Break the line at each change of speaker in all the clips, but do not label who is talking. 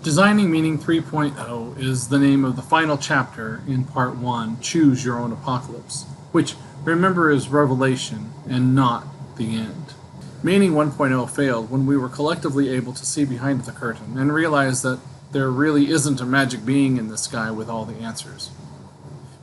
Designing Meaning 3.0 is the name of the final chapter in Part 1, Choose Your Own Apocalypse, which, remember, is revelation and not the end. Meaning 1.0 failed when we were collectively able to see behind the curtain and realize that there really isn't a magic being in the sky with all the answers.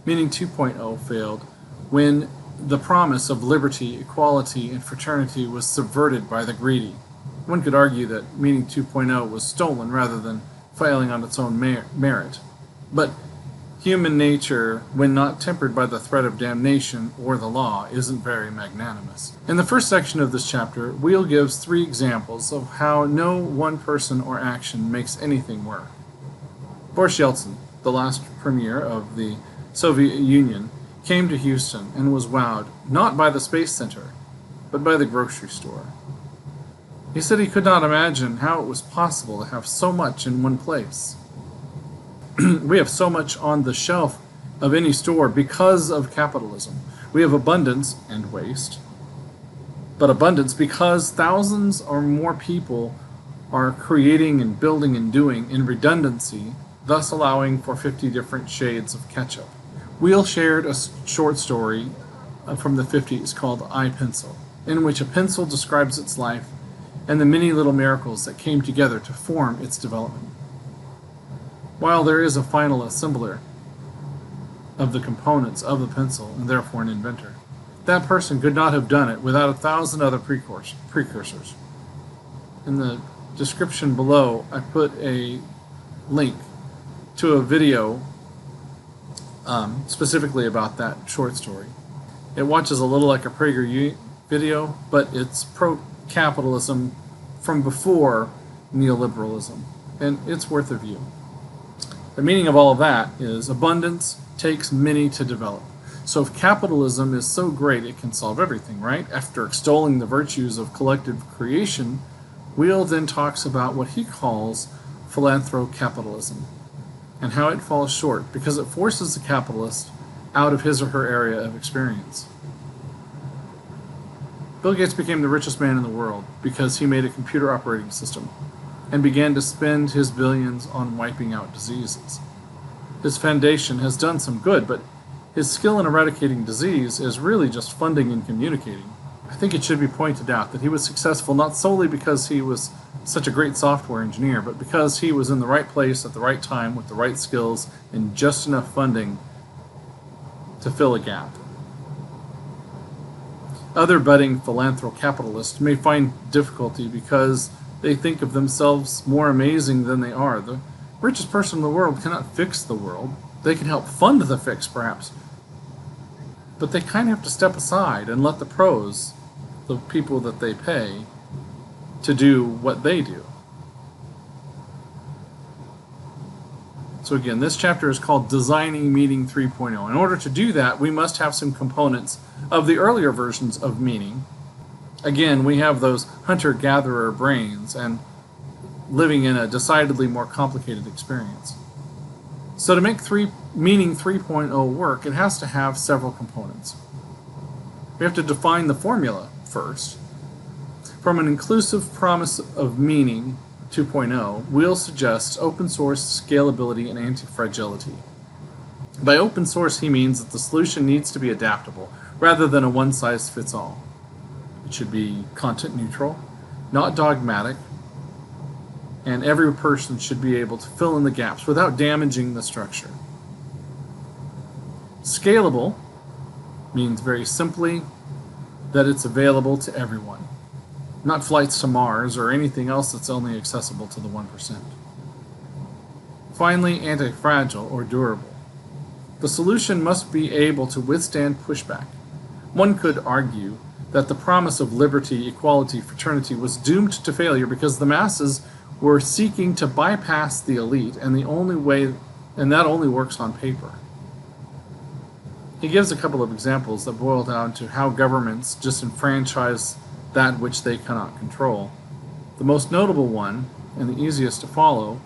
Meaning 2.0 failed when the promise of liberty, equality, and fraternity was subverted by the greedy. One could argue that Meaning 2.0 was stolen rather than failing on its own merit. But human nature, when not tempered by the threat of damnation or the law, isn't very magnanimous. In the first section of this chapter, Weil gives 3 examples of how no one person or action makes anything work. Boris Yeltsin, the last premier of the Soviet Union, came to Houston and was wowed not by the Space Center, but by the grocery store. He said he could not imagine how it was possible to have so much in one place. We have so much on the shelf of any store because of capitalism. We have abundance and waste, but abundance because thousands or more people are creating and building and doing in redundancy, thus allowing for 50 different shades of ketchup. Weil shared a short story from the 50s called I Pencil, in which a pencil describes its life and the many little miracles that came together to form its development. While there is a final assembler of the components of the pencil, and therefore an inventor, that person could not have done it without 1,000 other precursors. In the description below, I put a link to a video specifically about that short story. It watches a little like a PragerU video, but it's pro-capitalism from before neoliberalism, and it's worth a view. The meaning of all of that is abundance takes many to develop. So if capitalism is so great it can solve everything, right? After extolling the virtues of collective creation, Weil then talks about what he calls philanthrocapitalism and how it falls short because it forces the capitalist out of his or her area of experience. Bill Gates became the richest man in the world because he made a computer operating system and began to spend his billions on wiping out diseases. His foundation has done some good, but his skill in eradicating disease is really just funding and communicating. I think it should be pointed out that he was successful not solely because he was such a great software engineer, but because he was in the right place at the right time with the right skills and just enough funding to fill a gap. Other budding philanthrocapitalists may find difficulty because they think of themselves more amazing than they are. The richest person in the world cannot fix the world. They can help fund the fix, perhaps. But they kind of have to step aside and let the pros, the people that they pay, to do what they do. So again, this chapter is called Designing Meaning 3.0. In order to do that, we must have some components of the earlier versions of meaning. Again, we have those hunter-gatherer brains and living in a decidedly more complicated experience. So to make Meaning 3.0 work, it has to have several components. We have to define the formula first. From an inclusive promise of meaning 2.0, Weil suggests open source, scalability, and anti-fragility. By open source, he means that the solution needs to be adaptable, rather than a one-size-fits-all. It should be content neutral, not dogmatic, and every person should be able to fill in the gaps without damaging the structure. Scalable means very simply that it's available to everyone, not flights to Mars or anything else that's only accessible to the 1%. Finally, anti-fragile or durable. The solution must be able to withstand pushback. One could argue that the promise of liberty, equality, fraternity was doomed to failure because the masses were seeking to bypass the elite, and that only works on paper. He gives a couple of examples that boil down to how governments disenfranchise that which they cannot control. The most notable one, and the easiest to follow,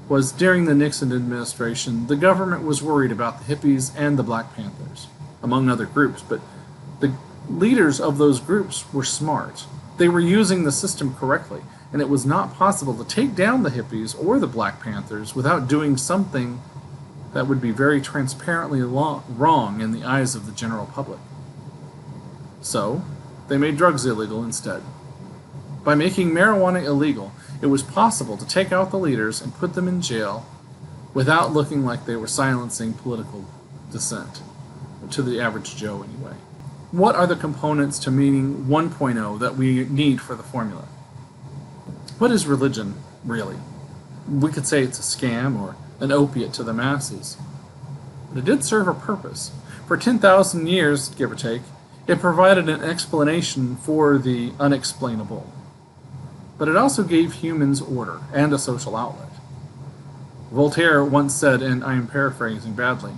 was during the Nixon administration. The government was worried about the hippies and the Black Panthers, among other groups, but the leaders of those groups were smart. They were using the system correctly, and it was not possible to take down the hippies or the Black Panthers without doing something that would be very transparently wrong in the eyes of the general public. So, they made drugs illegal instead. By making marijuana illegal, it was possible to take out the leaders and put them in jail without looking like they were silencing political dissent, to the average Joe anyway. What are the components to meaning 1.0 that we need for the formula? What is religion, really? We could say it's a scam or an opiate to the masses. But it did serve a purpose. For 10,000 years, give or take, it provided an explanation for the unexplainable. But it also gave humans order and a social outlet. Voltaire once said, and I am paraphrasing badly,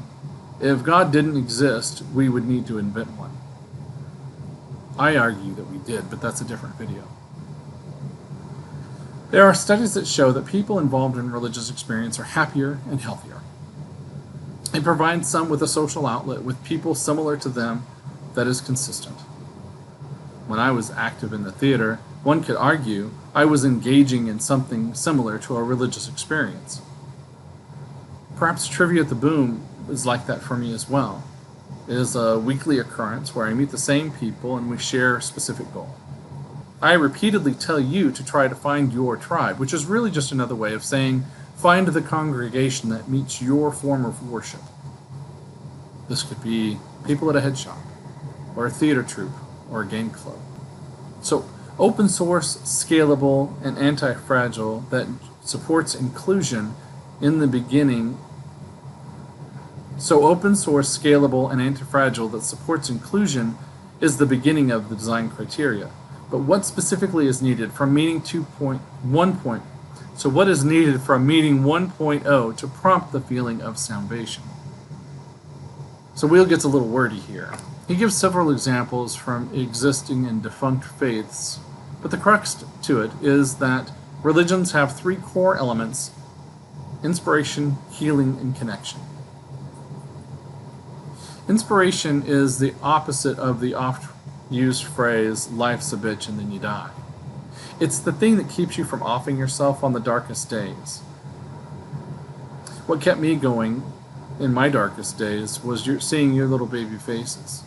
"If God didn't exist, we would need to invent one." I argue that we did, but that's a different video. There are studies that show that people involved in religious experience are happier and healthier. It provides some with a social outlet with people similar to them that is consistent. When I was active in the theater, one could argue I was engaging in something similar to a religious experience. Perhaps Trivia at the Boom is like that for me as well. It is a weekly occurrence where I meet the same people and we share a specific goal. I repeatedly tell you to try to find your tribe, which is really just another way of saying find the congregation that meets your form of worship. This could be people at a head shop, or a theater troupe, or a game club. So, open source, scalable, and anti-fragile that supports inclusion in the beginning. So open source, scalable, and anti-fragile that supports inclusion is the beginning of the design criteria. But what specifically is needed from meeting 2.1? So what is needed from meeting 1.0 to prompt the feeling of salvation? So Will gets a little wordy here. He gives several examples from existing and defunct faiths, but the crux to it is that religions have three core elements: inspiration, healing, and connection. Inspiration is the opposite of the oft-used phrase, life's a bitch and then you die. It's the thing that keeps you from offing yourself on the darkest days. What kept me going in my darkest days was seeing your little baby faces,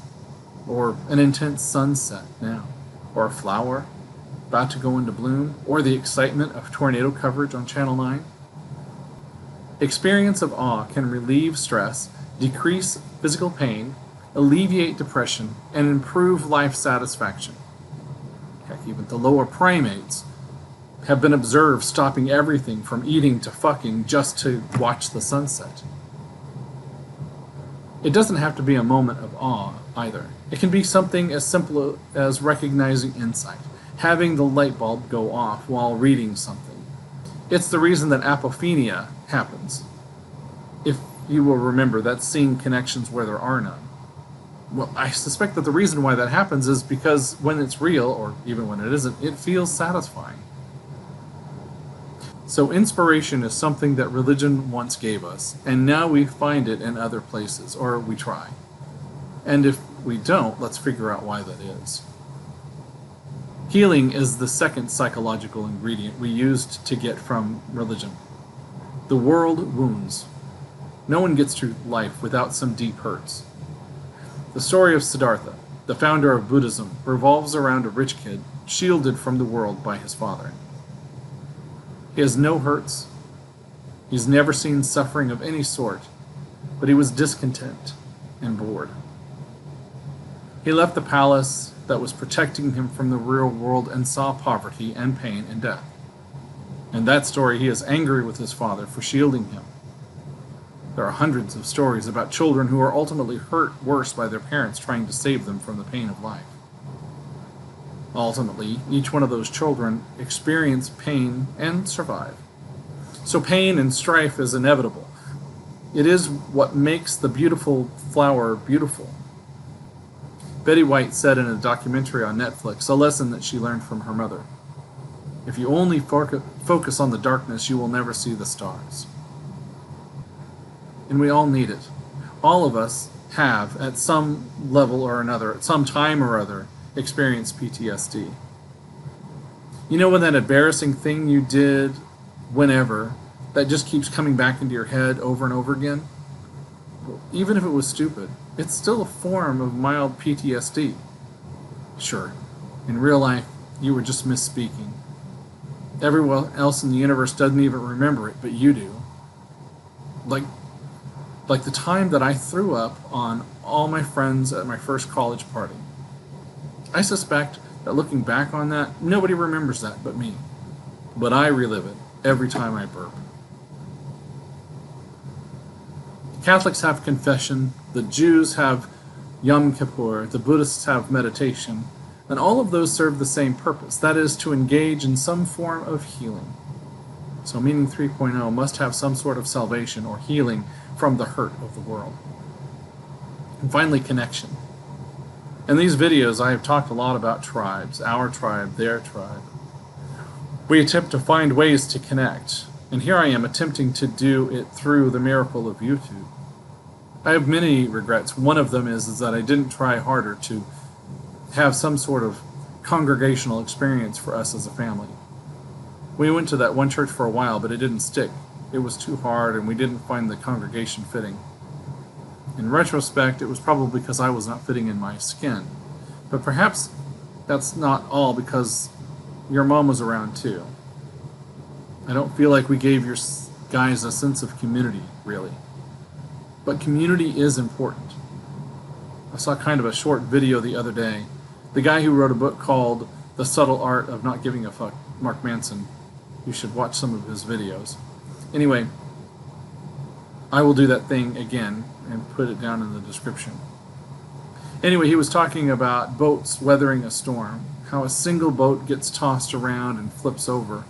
or an intense sunset now, or a flower about to go into bloom, or the excitement of tornado coverage on Channel 9. Experience of awe can relieve stress, decrease physical pain, alleviate depression, and improve life satisfaction. Heck, even the lower primates have been observed stopping everything from eating to fucking just to watch the sunset. It doesn't have to be a moment of awe either. It can be something as simple as recognizing insight, having the light bulb go off while reading something. It's the reason that apophenia happens. If you will remember, that's seeing connections where there are none. Well, I suspect that the reason why that happens is because when it's real, or even when it isn't, it feels satisfying. So inspiration is something that religion once gave us, and now we find it in other places, or we try. And if we don't, let's figure out why that is. Healing is the second psychological ingredient we used to get from religion. The world wounds. No one gets through life without some deep hurts. The story of Siddhartha, the founder of Buddhism, revolves around a rich kid shielded from the world by his father. He has no hurts. He's never seen suffering of any sort, but he was discontent and bored. He left the palace that was protecting him from the real world and saw poverty and pain and death. In that story, he is angry with his father for shielding him. There are hundreds of stories about children who are ultimately hurt worse by their parents trying to save them from the pain of life. Ultimately, each one of those children experience pain and survive. So pain and strife is inevitable. It is what makes the beautiful flower beautiful. Betty White said in a documentary on Netflix a lesson that she learned from her mother. If you only focus on the darkness, you will never see the stars. And we all need it. All of us have, at some level or another, at some time or other, experienced PTSD. You know when that embarrassing thing you did, whenever, that just keeps coming back into your head over and over again? Even if it was stupid, it's still a form of mild PTSD. Sure, in real life, you were just misspeaking. Everyone else in the universe doesn't even remember it, but you do. Like, like the time that I threw up on all my friends at my first college party. I suspect that looking back on that, nobody remembers that but me. But I relive it every time I burp. Catholics have confession, the Jews have Yom Kippur, the Buddhists have meditation, and all of those serve the same purpose, that is, to engage in some form of healing. So Meaning 3.0 must have some sort of salvation or healing from the hurt of the world. And finally, connection. In these videos, I have talked a lot about tribes, our tribe, their tribe. We attempt to find ways to connect, and here I am attempting to do it through the miracle of YouTube. I have many regrets. One of them is that I didn't try harder to have some sort of congregational experience for us as a family. We went to that one church for a while, but it didn't stick. It was too hard, and we didn't find the congregation fitting. In retrospect, it was probably because I was not fitting in my skin. But perhaps that's not all because your mom was around too. I don't feel like we gave your guys a sense of community, really. But community is important. I saw kind of a short video the other day. The guy who wrote a book called The Subtle Art of Not Giving a Fuck, Mark Manson. You should watch some of his videos. Anyway, I will do that thing again and put it down in the description. Anyway, he was talking about boats weathering a storm, how a single boat gets tossed around and flips over,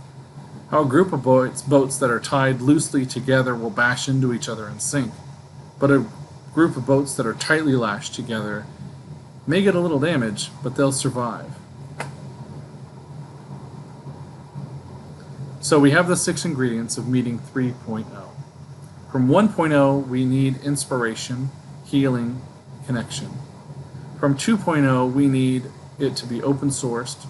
how a group of boats that are tied loosely together will bash into each other and sink, but a group of boats that are tightly lashed together may get a little damage, but they'll survive. So we have the 6 ingredients of Meeting 3.0. From 1.0, we need inspiration, healing, connection. From 2.0, we need it to be open-sourced,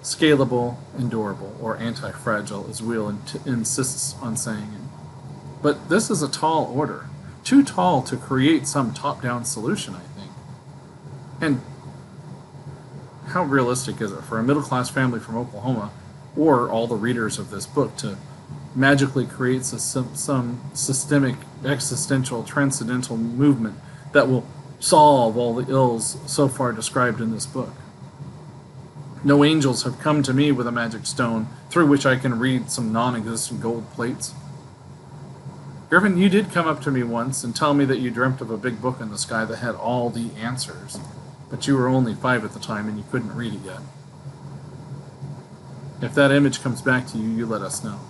scalable, and durable, or anti-fragile, as Will insists on saying it. But this is a tall order. Too tall to create some top-down solution, I think. And how realistic is it for a middle-class family from Oklahoma, or all the readers of this book, to magically create some systemic, existential, transcendental movement that will solve all the ills so far described in this book? No angels have come to me with a magic stone through which I can read some non-existent gold plates. Griffin, you did come up to me once and tell me that you dreamt of a big book in the sky that had all the answers, but you were only 5 at the time and you couldn't read it yet. If that image comes back to you, you let us know.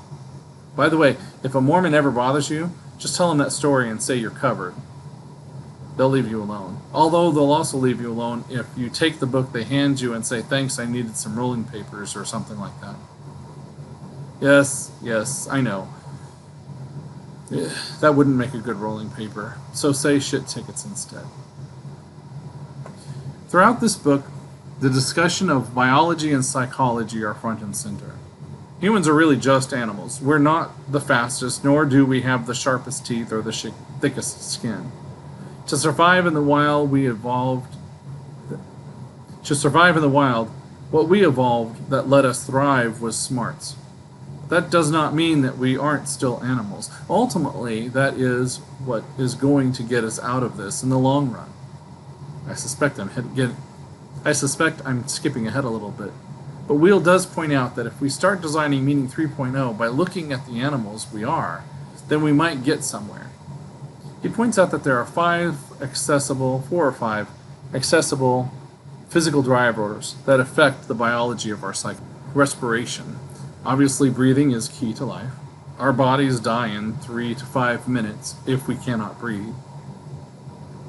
By the way, if a Mormon ever bothers you, just tell them that story and say you're covered. They'll leave you alone. Although they'll also leave you alone if you take the book they hand you and say, "Thanks, I needed some rolling papers," or something like that. Yes, I know. That wouldn't make a good rolling paper, so say shit tickets instead. Throughout this book, the discussion of biology and psychology are front and center. Humans are really just animals. We're not the fastest, nor do we have the sharpest teeth or the thickest skin. To survive in the wild, what we evolved that let us thrive was smarts. That does not mean that we aren't still animals. Ultimately, that is what is going to get us out of this in the long run. I suspect I'm skipping ahead a little bit. But Wheel does point out that if we start designing Meaning 3.0 by looking at the animals we are, then we might get somewhere. He points out that there are 4 or 5 accessible physical drivers that affect the biology of our cycle. Respiration. Obviously, breathing is key to life. Our bodies die in 3 to 5 minutes if we cannot breathe.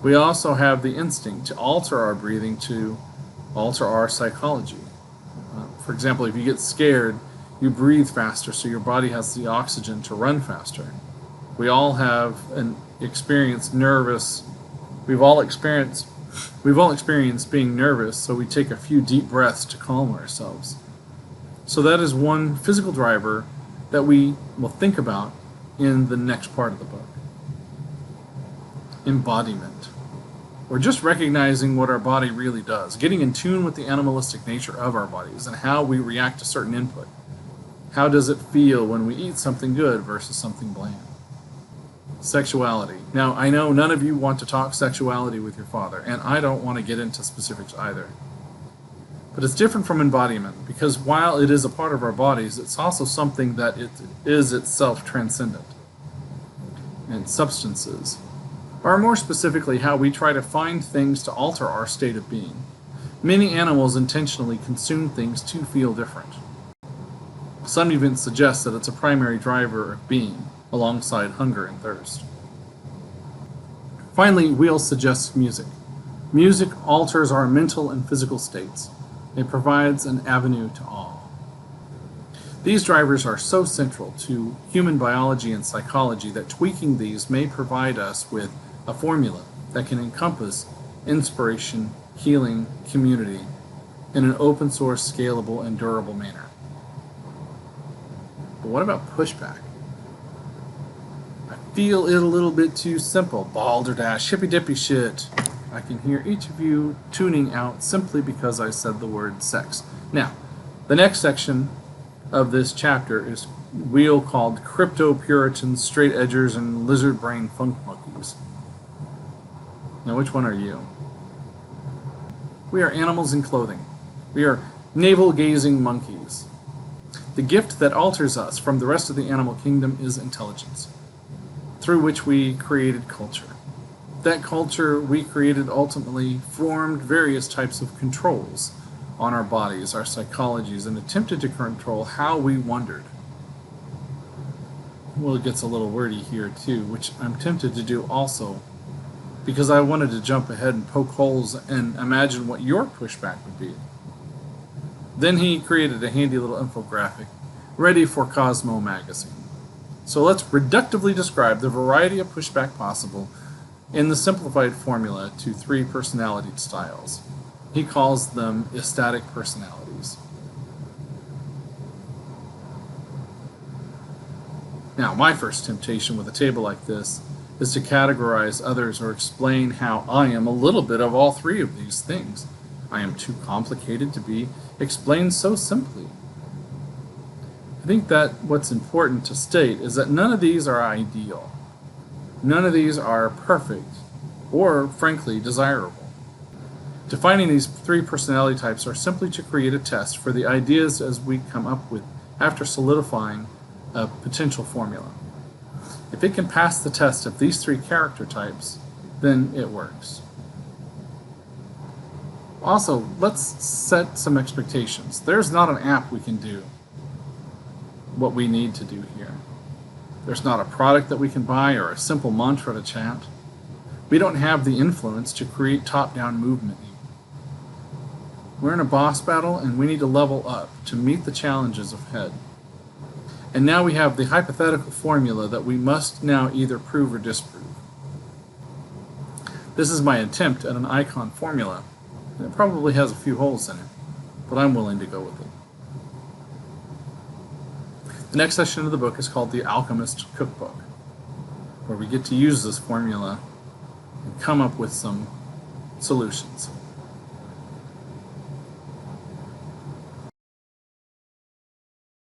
We also have the instinct to alter our breathing to alter our psychology. For example, if you get scared, you breathe faster so your body has the oxygen to run faster. We all have experienced we've all experienced being nervous, so we take a few deep breaths to calm ourselves. So that is one physical driver that we will think about in the next part of the book. Embodiment, or just recognizing what our body really does, getting in tune with the animalistic nature of our bodies and how we react to certain input. How does it feel when we eat something good versus something bland? Sexuality. Now, I know none of you want to talk sexuality with your father, and I don't want to get into specifics either. But it's different from embodiment, because while it is a part of our bodies, it's also something that it is itself transcendent. And substances are more specifically how we try to find things to alter our state of being. Many animals intentionally consume things to feel different. Some even suggest that it's a primary driver of being, alongside hunger and thirst. Finally, Wheel suggests music. Music alters our mental and physical states. It provides an avenue to awe. These drivers are so central to human biology and psychology that tweaking these may provide us with a formula that can encompass inspiration, healing, community in an open source, scalable, and durable manner. But what about pushback? I feel it a little bit too simple. Balderdash, hippy dippy shit. I can hear each of you tuning out simply because I said the word sex. Now, the next section of this chapter is Wheel called Crypto-Puritans, Straight Edgers, and Lizard Brain Funk Monkeys. Now, which one are you? We are animals in clothing. We are navel-gazing monkeys. The gift that alters us from the rest of the animal kingdom is intelligence, through which we created culture. That culture we created ultimately formed various types of controls on our bodies, our psychologies, and attempted to control how we wondered. Well, it gets a little wordy here too, which I'm tempted to do also, because I wanted to jump ahead and poke holes and imagine what your pushback would be. Then he created a handy little infographic ready for Cosmo magazine. So let's reductively describe the variety of pushback possible in the simplified formula to 3 personality styles. He calls them ecstatic personalities. Now, my first temptation with a table like this is to categorize others or explain how I am a little bit of all 3 of these things. I am too complicated to be explained so simply. I think that what's important to state is that none of these are ideal. None of these are perfect or, frankly, desirable. Defining these 3 personality types are simply to create a test for the ideas as we come up with after solidifying a potential formula. If it can pass the test of these 3 character types, then it works. Also, let's set some expectations. There's not an app we can do what we need to do here. There's not a product that we can buy or a simple mantra to chant. We don't have the influence to create top-down movement. We're in a boss battle and we need to level up to meet the challenges ahead. And now we have the hypothetical formula that we must now either prove or disprove. This is my attempt at an icon formula, and it probably has a few holes in it, but I'm willing to go with it. The next section of the book is called The Alchemist Cookbook, where we get to use this formula and come up with some solutions.